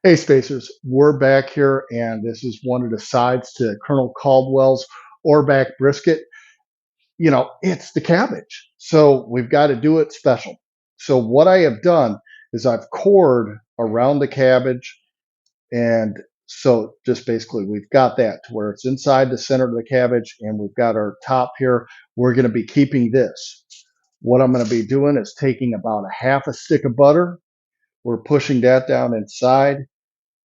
Hey Spacers, we're back here, and this is one of the sides to Colonel Caldwell's Orback brisket. It's the cabbage, so we've got to do it special. So what I have done is I've cored around the cabbage, and so just basically we've got that to where it's inside the center of the cabbage, and we've got our top here. We're going to be keeping this. What I'm going to be doing is taking about a half a stick of butter. We're pushing that down inside,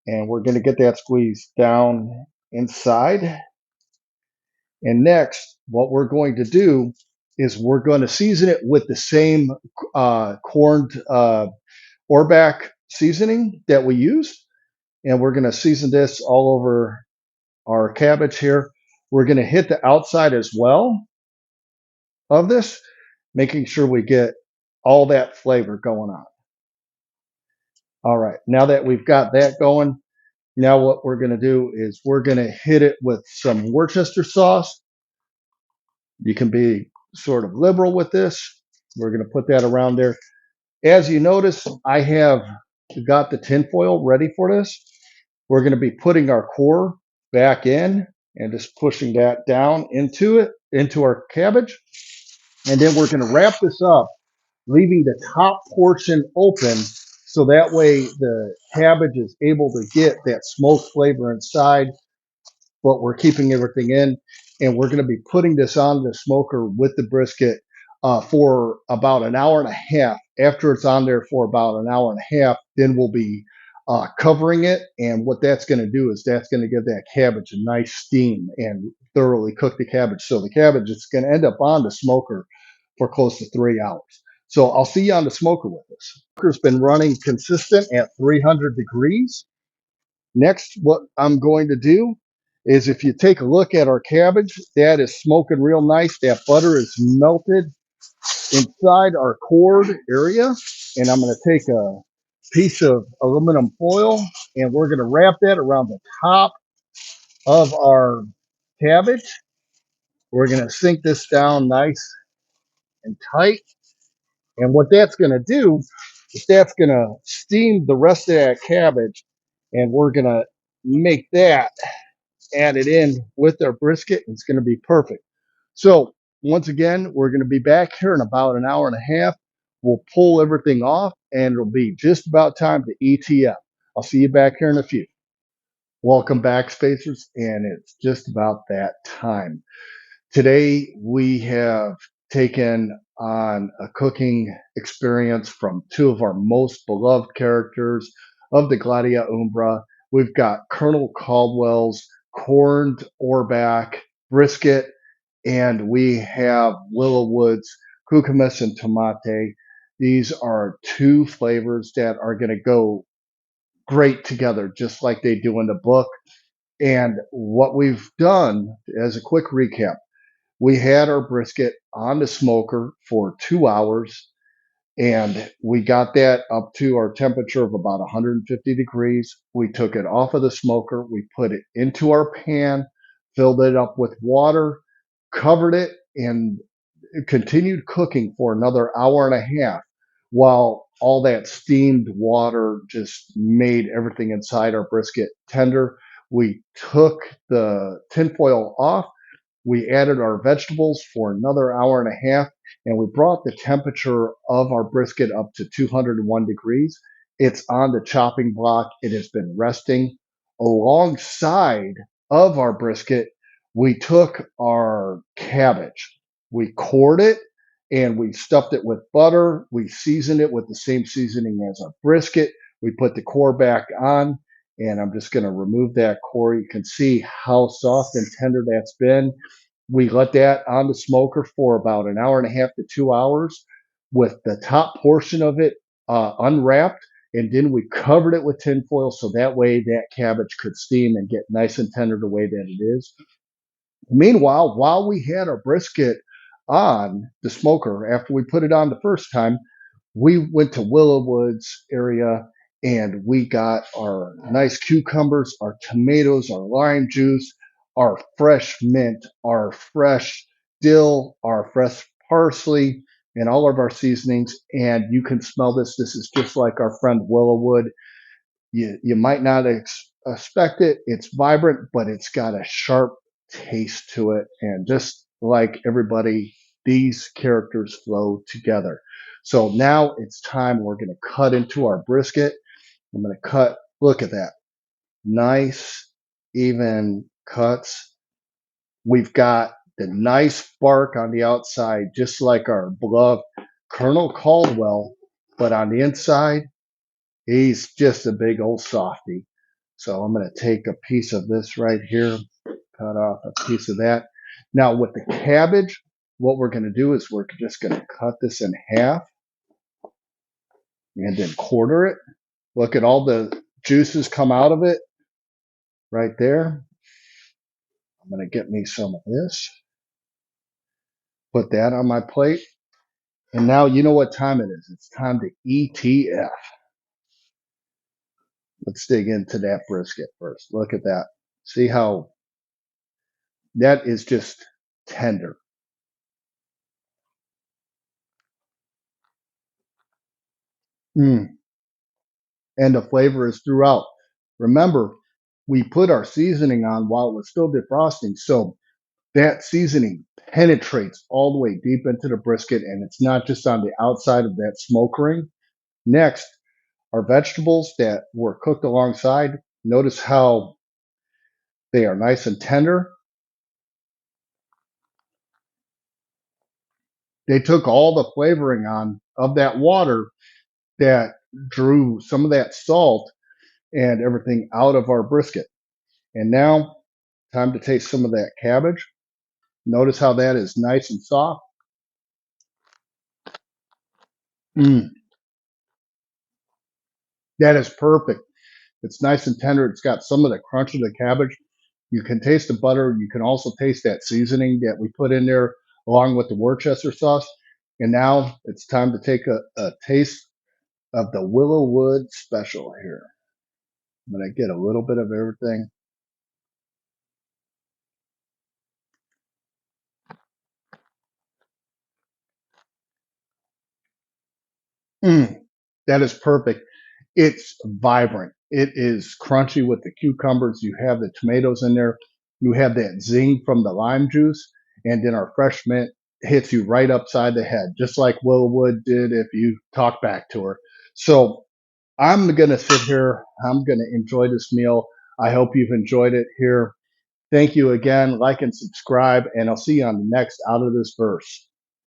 and we're going to get that squeeze down inside. And next, what we're going to do is we're going to season it with the same corned Orback seasoning that we used. And we're going to season this all over our cabbage here. We're going to hit the outside as well of this, making sure we get all that flavor going on. All right, now that we've got that going, now what we're going to do is we're going to hit it with some Worcester sauce. You can be sort of liberal with this. We're going to put that around there. As you notice, I have got the tinfoil ready for this. We're going to be putting our core back in and just pushing that down into it, into our cabbage. And then we're going to wrap this up, leaving the top portion open so that way the cabbage is able to get that smoked flavor inside, but we're keeping everything in. And we're going to be putting this on the smoker with the brisket for about an hour and a half. After it's on there for about an hour and a half, then we'll be covering it. And what that's going to do is that's going to give that cabbage a nice steam and thoroughly cook the cabbage. So the cabbage is going to end up on the smoker for close to 3 hours. So I'll see you on the smoker with this. Smoker's been running consistent at 300 degrees. Next, what I'm going to do is if you take a look at our cabbage, that is smoking real nice. That butter is melted inside our cord area. And I'm going to take a piece of aluminum foil and we're going to wrap that around the top of our cabbage. We're going to sink this down nice and tight. And what that's going to do is that's going to steam the rest of that cabbage. And we're going to make that added in with our brisket. It's going to be perfect. So once again, we're going to be back here in about an hour and a half. We'll pull everything off and it'll be just about time to ETF. I'll see you back here in a few. Welcome back, Spacers, and it's just about that time. Today we have taken on a cooking experience from two of our most beloved characters of the Gladia Umbra. We've got Colonel Caldwell's corned Orback brisket, and we have Willowwood's cucamas and tomate. These are two flavors that are going to go great together, just like they do in the book. And what we've done, as a quick recap, we had our brisket on the smoker for 2 hours, and we got that up to our temperature of about 150 degrees. We took it off of the smoker, we put it into our pan, filled it up with water, covered it, and continued cooking for another hour and a half while all that steamed water just made everything inside our brisket tender. We took the tinfoil off, we added our vegetables for another hour and a half, and we brought the temperature of our brisket up to 201 degrees. It's on the chopping block. It has been resting. Alongside of our brisket, we took our cabbage. We cored it and we stuffed it with butter. We seasoned it with the same seasoning as our brisket. We put the core back on, and I'm just going to remove that core. You can see how soft and tender that's been. We let that on the smoker for about an hour and a half to 2 hours with the top portion of it unwrapped. And then we covered it with tinfoil so that way that cabbage could steam and get nice and tender the way that it is. Meanwhile, while we had our brisket on the smoker, after we put it on the first time, we went to Willowwood's area and we got our nice cucumbers, our tomatoes, our lime juice, our fresh mint, our fresh dill, our fresh parsley, and all of our seasonings. And you can smell this. This is just like our friend Willowwood. You might not expect it. It's vibrant, but it's got a sharp taste to it. And just like everybody, these characters flow together. So now it's time we're going to cut into our brisket. I'm going to cut, look at that, nice, even cuts. We've got the nice bark on the outside, just like our beloved Colonel Caldwell, but on the inside, he's just a big old softy. So I'm going to take a piece of this right here, cut off a piece of that. Now with the cabbage, what we're going to do is we're just going to cut this in half and then quarter it. Look at all the juices come out of it right there. I'm going to get me some of this, put that on my plate. And now you know what time it is. It's time to ETF. Let's dig into that brisket first. Look at that. See how that is just tender. Mm. And the flavor is throughout. Remember, we put our seasoning on while it was still defrosting. So that seasoning penetrates all the way deep into the brisket, and it's not just on the outside of that smoke ring. Next, our vegetables that were cooked alongside, notice how they are nice and tender. They took all the flavoring on of that water that drew some of that salt and everything out of our brisket. And now, time to taste some of that cabbage. Notice how that is nice and soft. Mm, that is perfect. It's nice and tender. It's got some of the crunch of the cabbage. You can taste the butter. You can also taste that seasoning that we put in there along with the Worcester sauce. And now it's time to take a taste of the Willowwood special here. I'm going to get a little bit of everything. Mm, that is perfect. It's vibrant. It is crunchy with the cucumbers. You have the tomatoes in there. You have that zing from the lime juice. And then our fresh mint hits you right upside the head, just like Willowwood did if you talk back to her. So I'm going to sit here. I'm going to enjoy this meal. I hope you've enjoyed it here. Thank you again. Like and subscribe, and I'll see you on the next Out of This Verse.